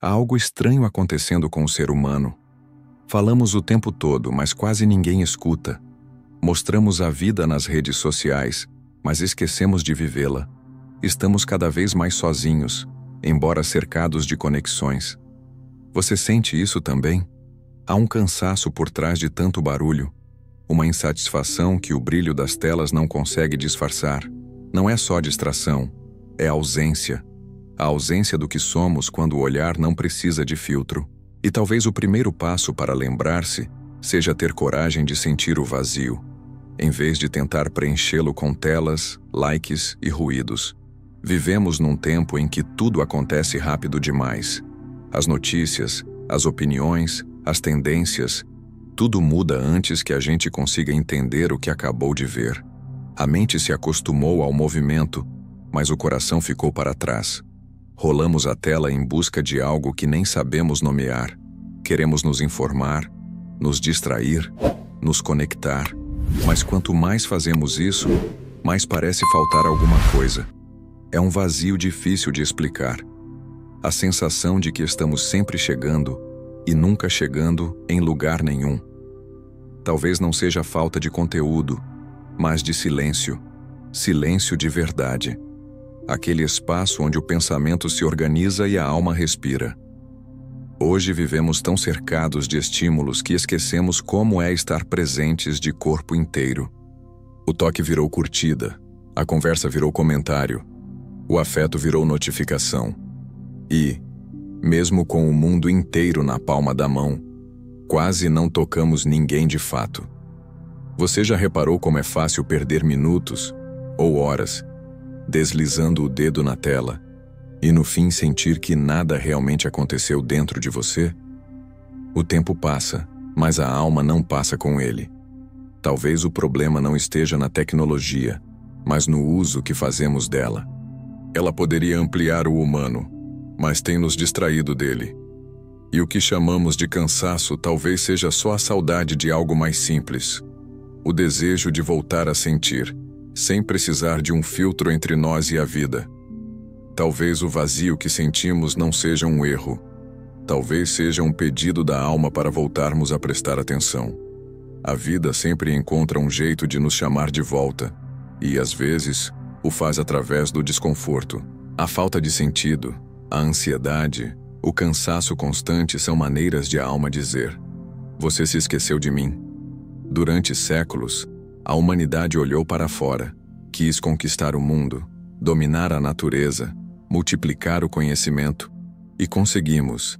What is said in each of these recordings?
Há algo estranho acontecendo com o ser humano. Falamos o tempo todo, mas quase ninguém escuta. Mostramos a vida nas redes sociais, mas esquecemos de vivê-la. Estamos cada vez mais sozinhos, embora cercados de conexões. Você sente isso também? Há um cansaço por trás de tanto barulho, uma insatisfação que o brilho das telas não consegue disfarçar. Não é só distração, é ausência. A ausência do que somos quando o olhar não precisa de filtro. E talvez o primeiro passo para lembrar-se seja ter coragem de sentir o vazio, em vez de tentar preenchê-lo com telas, likes e ruídos. Vivemos num tempo em que tudo acontece rápido demais. As notícias, as opiniões, as tendências, tudo muda antes que a gente consiga entender o que acabou de ver. A mente se acostumou ao movimento, mas o coração ficou para trás. Rolamos a tela em busca de algo que nem sabemos nomear. Queremos nos informar, nos distrair, nos conectar. Mas quanto mais fazemos isso, mais parece faltar alguma coisa. É um vazio difícil de explicar. A sensação de que estamos sempre chegando e nunca chegando em lugar nenhum. Talvez não seja falta de conteúdo, mas de silêncio. Silêncio de verdade. Aquele espaço onde o pensamento se organiza e a alma respira. Hoje vivemos tão cercados de estímulos que esquecemos como é estar presentes de corpo inteiro. O toque virou curtida, a conversa virou comentário, o afeto virou notificação. E, mesmo com o mundo inteiro na palma da mão, quase não tocamos ninguém de fato. Você já reparou como é fácil perder minutos ou horas deslizando o dedo na tela, e no fim sentir que nada realmente aconteceu dentro de você? O tempo passa, mas a alma não passa com ele. Talvez o problema não esteja na tecnologia, mas no uso que fazemos dela. Ela poderia ampliar o humano, mas tem nos distraído dele. E o que chamamos de cansaço talvez seja só a saudade de algo mais simples. O desejo de voltar a sentir, sem precisar de um filtro entre nós e a vida. Talvez o vazio que sentimos não seja um erro. Talvez seja um pedido da alma para voltarmos a prestar atenção. A vida sempre encontra um jeito de nos chamar de volta, e às vezes o faz através do desconforto. A falta de sentido, a ansiedade, o cansaço constante são maneiras de a alma dizer: você se esqueceu de mim. Durante séculos, a humanidade olhou para fora, quis conquistar o mundo, dominar a natureza, multiplicar o conhecimento, e conseguimos.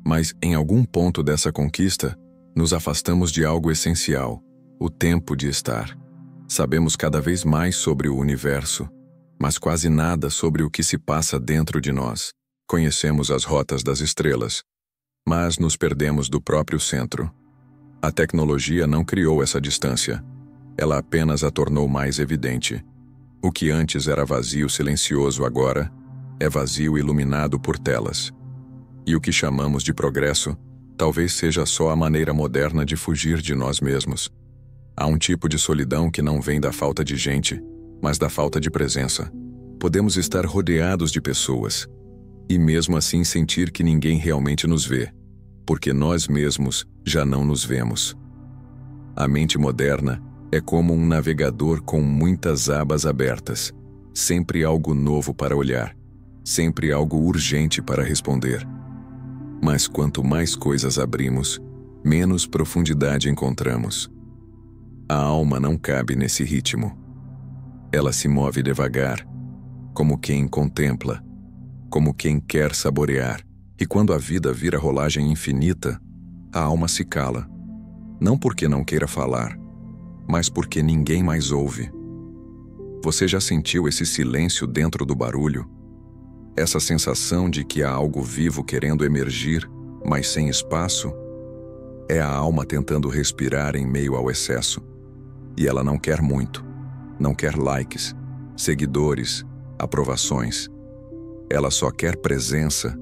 Mas, em algum ponto dessa conquista, nos afastamos de algo essencial, o tempo de estar. Sabemos cada vez mais sobre o universo, mas quase nada sobre o que se passa dentro de nós. Conhecemos as rotas das estrelas, mas nos perdemos do próprio centro. A tecnologia não criou essa distância. Ela apenas a tornou mais evidente. O que antes era vazio silencioso agora é vazio iluminado por telas. E o que chamamos de progresso talvez seja só a maneira moderna de fugir de nós mesmos. Há um tipo de solidão que não vem da falta de gente, mas da falta de presença. Podemos estar rodeados de pessoas e mesmo assim sentir que ninguém realmente nos vê, porque nós mesmos já não nos vemos. A mente moderna é como um navegador com muitas abas abertas, sempre algo novo para olhar, sempre algo urgente para responder. Mas quanto mais coisas abrimos, menos profundidade encontramos. A alma não cabe nesse ritmo. Ela se move devagar, como quem contempla, como quem quer saborear. E quando a vida vira rolagem infinita, a alma se cala. Não porque não queira falar, mas porque ninguém mais ouve. Você já sentiu esse silêncio dentro do barulho? Essa sensação de que há algo vivo querendo emergir, mas sem espaço? É a alma tentando respirar em meio ao excesso. E ela não quer muito. Não quer likes, seguidores, aprovações. Ela só quer presença,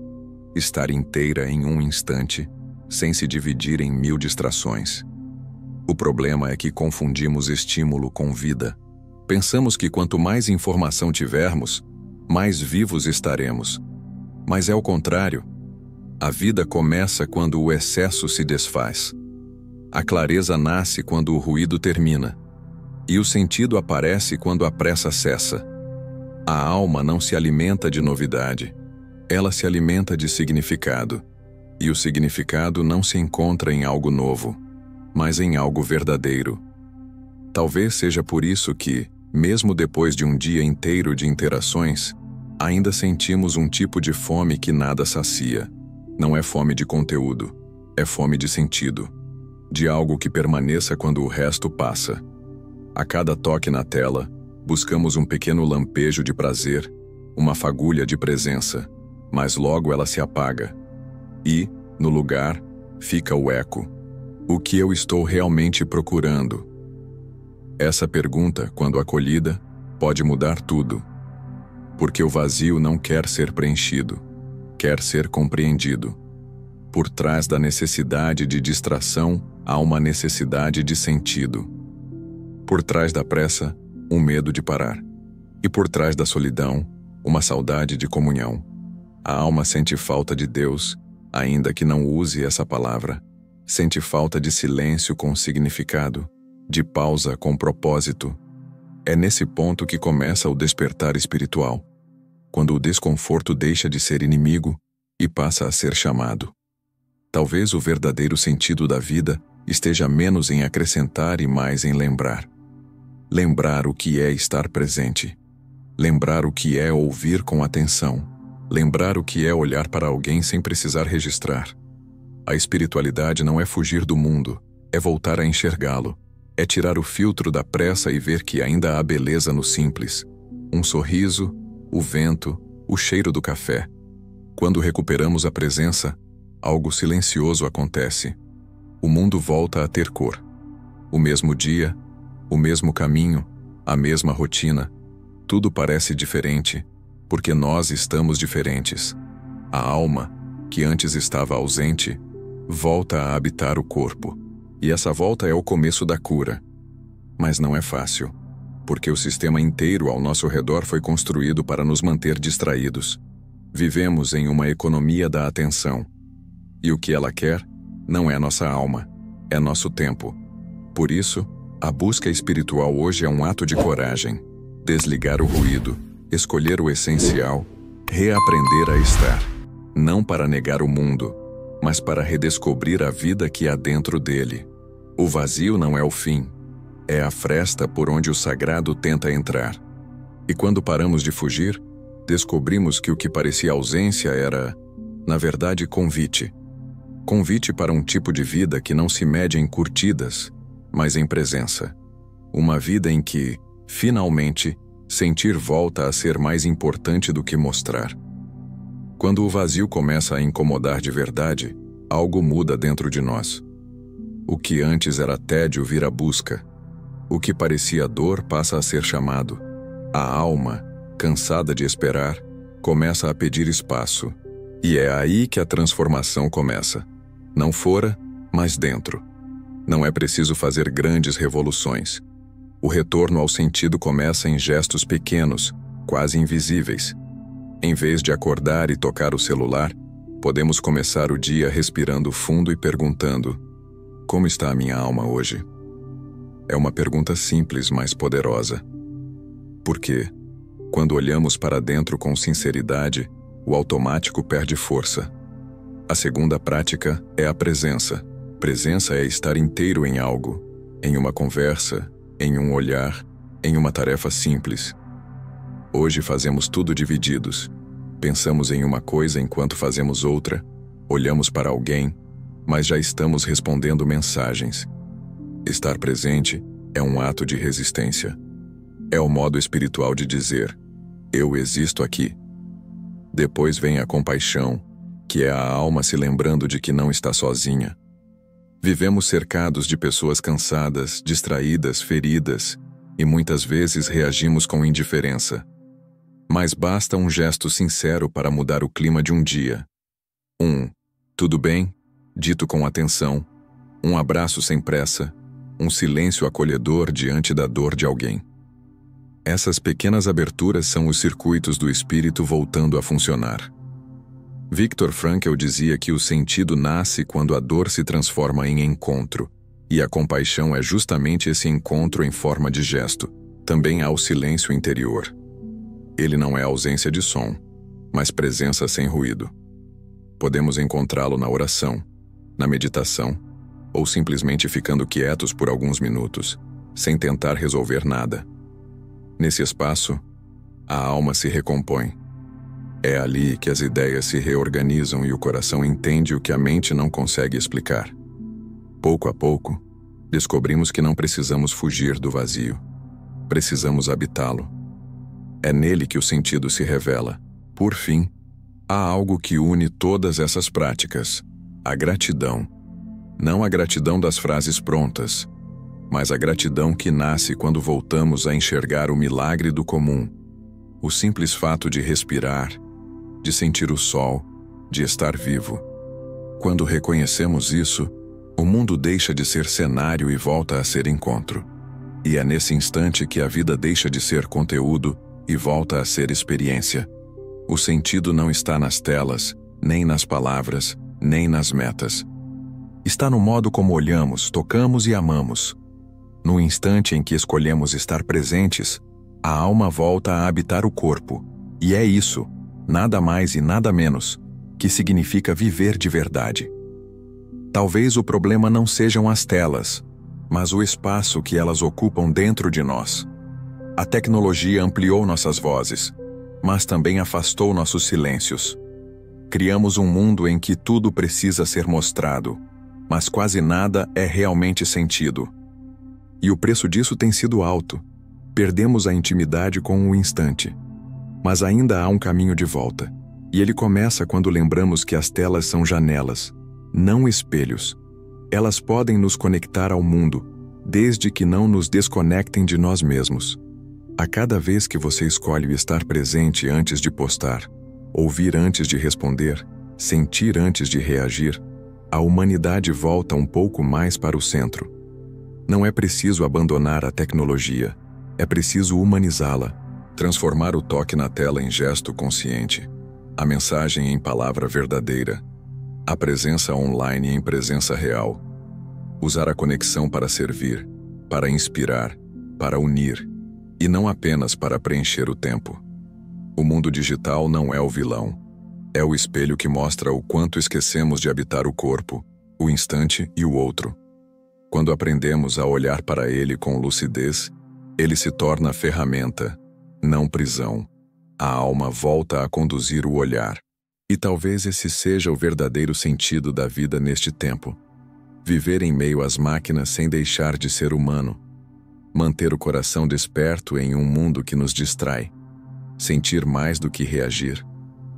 estar inteira em um instante, sem se dividir em 1000 distrações. O problema é que confundimos estímulo com vida. Pensamos que quanto mais informação tivermos, mais vivos estaremos. Mas é o contrário. A vida começa quando o excesso se desfaz. A clareza nasce quando o ruído termina. E o sentido aparece quando a pressa cessa. A alma não se alimenta de novidade. Ela se alimenta de significado. E o significado não se encontra em algo novo, mas em algo verdadeiro. Talvez seja por isso que, mesmo depois de um dia inteiro de interações, ainda sentimos um tipo de fome que nada sacia. Não é fome de conteúdo, é fome de sentido, de algo que permaneça quando o resto passa. A cada toque na tela, buscamos um pequeno lampejo de prazer, uma fagulha de presença, mas logo ela se apaga. E, no lugar, fica o eco. O que eu estou realmente procurando? Essa pergunta, quando acolhida, pode mudar tudo. Porque o vazio não quer ser preenchido, quer ser compreendido. Por trás da necessidade de distração, há uma necessidade de sentido. Por trás da pressa, um medo de parar. E por trás da solidão, uma saudade de comunhão. A alma sente falta de Deus, ainda que não use essa palavra. Sente falta de silêncio com significado, de pausa com propósito. É nesse ponto que começa o despertar espiritual, quando o desconforto deixa de ser inimigo e passa a ser chamado. Talvez o verdadeiro sentido da vida esteja menos em acrescentar e mais em lembrar. Lembrar o que é estar presente. Lembrar o que é ouvir com atenção. Lembrar o que é olhar para alguém sem precisar registrar. A espiritualidade não é fugir do mundo, é voltar a enxergá-lo. É tirar o filtro da pressa e ver que ainda há beleza no simples. Um sorriso, o vento, o cheiro do café. Quando recuperamos a presença, algo silencioso acontece. O mundo volta a ter cor. O mesmo dia, o mesmo caminho, a mesma rotina. Tudo parece diferente, porque nós estamos diferentes. A alma, que antes estava ausente, volta a habitar o corpo. E essa volta é o começo da cura. Mas não é fácil, porque o sistema inteiro ao nosso redor foi construído para nos manter distraídos. Vivemos em uma economia da atenção. E o que ela quer não é nossa alma, é nosso tempo. Por isso, a busca espiritual hoje é um ato de coragem. Desligar o ruído, escolher o essencial, reaprender a estar. Não para negar o mundo, mas para redescobrir a vida que há dentro dele. O vazio não é o fim, é a fresta por onde o sagrado tenta entrar. E quando paramos de fugir, descobrimos que o que parecia ausência era, na verdade, convite. Convite para um tipo de vida que não se mede em curtidas, mas em presença. Uma vida em que, finalmente, sentir volta a ser mais importante do que mostrar. Quando o vazio começa a incomodar de verdade, algo muda dentro de nós. O que antes era tédio vira busca. O que parecia dor passa a ser chamado. A alma, cansada de esperar, começa a pedir espaço. E é aí que a transformação começa. Não fora, mas dentro. Não é preciso fazer grandes revoluções. O retorno ao sentido começa em gestos pequenos, quase invisíveis. Em vez de acordar e tocar o celular, podemos começar o dia respirando fundo e perguntando: como está a minha alma hoje? É uma pergunta simples, mas poderosa. Porque, quando olhamos para dentro com sinceridade, o automático perde força. A segunda prática é a presença. Presença é estar inteiro em algo, em uma conversa, em um olhar, em uma tarefa simples. Hoje fazemos tudo divididos. Pensamos em uma coisa enquanto fazemos outra, olhamos para alguém, mas já estamos respondendo mensagens. Estar presente é um ato de resistência. É o modo espiritual de dizer: eu existo aqui. Depois vem a compaixão, que é a alma se lembrando de que não está sozinha. Vivemos cercados de pessoas cansadas, distraídas, feridas, e muitas vezes reagimos com indiferença. Mas basta um gesto sincero para mudar o clima de um dia. Tudo bem? Dito com atenção, um abraço sem pressa, um silêncio acolhedor diante da dor de alguém. Essas pequenas aberturas são os circuitos do espírito voltando a funcionar. Viktor Frankl dizia que o sentido nasce quando a dor se transforma em encontro, e a compaixão é justamente esse encontro em forma de gesto. Também há o silêncio interior. Ele não é ausência de som, mas presença sem ruído. Podemos encontrá-lo na oração, na meditação, ou simplesmente ficando quietos por alguns minutos, sem tentar resolver nada. Nesse espaço, a alma se recompõe. É ali que as ideias se reorganizam e o coração entende o que a mente não consegue explicar. Pouco a pouco, descobrimos que não precisamos fugir do vazio. Precisamos habitá-lo. É nele que o sentido se revela. Por fim, há algo que une todas essas práticas: a gratidão. Não a gratidão das frases prontas, mas a gratidão que nasce quando voltamos a enxergar o milagre do comum. O simples fato de respirar, de sentir o sol, de estar vivo. Quando reconhecemos isso, o mundo deixa de ser cenário e volta a ser encontro. E é nesse instante que a vida deixa de ser conteúdo e volta a ser experiência. O sentido não está nas telas, nem nas palavras, nem nas metas. Está no modo como olhamos, tocamos e amamos. No instante em que escolhemos estar presentes, a alma volta a habitar o corpo. E é isso, nada mais e nada menos, que significa viver de verdade. Talvez o problema não sejam as telas, mas o espaço que elas ocupam dentro de nós. A tecnologia ampliou nossas vozes, mas também afastou nossos silêncios. Criamos um mundo em que tudo precisa ser mostrado, mas quase nada é realmente sentido. E o preço disso tem sido alto. Perdemos a intimidade com o instante. Mas ainda há um caminho de volta. E ele começa quando lembramos que as telas são janelas, não espelhos. Elas podem nos conectar ao mundo, desde que não nos desconectem de nós mesmos. A cada vez que você escolhe estar presente antes de postar, ouvir antes de responder, sentir antes de reagir, a humanidade volta um pouco mais para o centro. Não é preciso abandonar a tecnologia, é preciso humanizá-la. Transformar o toque na tela em gesto consciente, a mensagem em palavra verdadeira, a presença online em presença real. Usar a conexão para servir, para inspirar, para unir, e não apenas para preencher o tempo. O mundo digital não é o vilão. É o espelho que mostra o quanto esquecemos de habitar o corpo, o instante e o outro. Quando aprendemos a olhar para ele com lucidez, ele se torna ferramenta, não prisão. A alma volta a conduzir o olhar. E talvez esse seja o verdadeiro sentido da vida neste tempo. Viver em meio às máquinas sem deixar de ser humano. Manter o coração desperto em um mundo que nos distrai. Sentir mais do que reagir.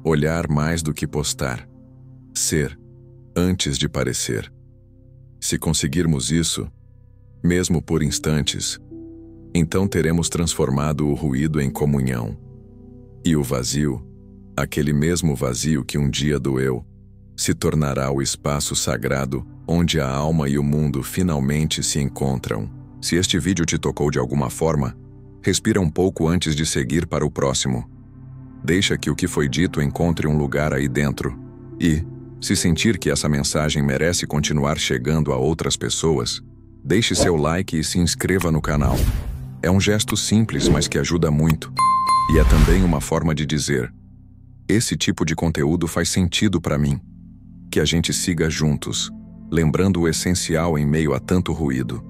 Olhar mais do que postar. Ser, antes de parecer. Se conseguirmos isso, mesmo por instantes, então teremos transformado o ruído em comunhão. E o vazio, aquele mesmo vazio que um dia doeu, se tornará o espaço sagrado onde a alma e o mundo finalmente se encontram. Se este vídeo te tocou de alguma forma, respira um pouco antes de seguir para o próximo. Deixa que o que foi dito encontre um lugar aí dentro. E, se sentir que essa mensagem merece continuar chegando a outras pessoas, deixe seu like e se inscreva no canal. É um gesto simples, mas que ajuda muito. E é também uma forma de dizer: esse tipo de conteúdo faz sentido para mim. Que a gente siga juntos, lembrando o essencial em meio a tanto ruído.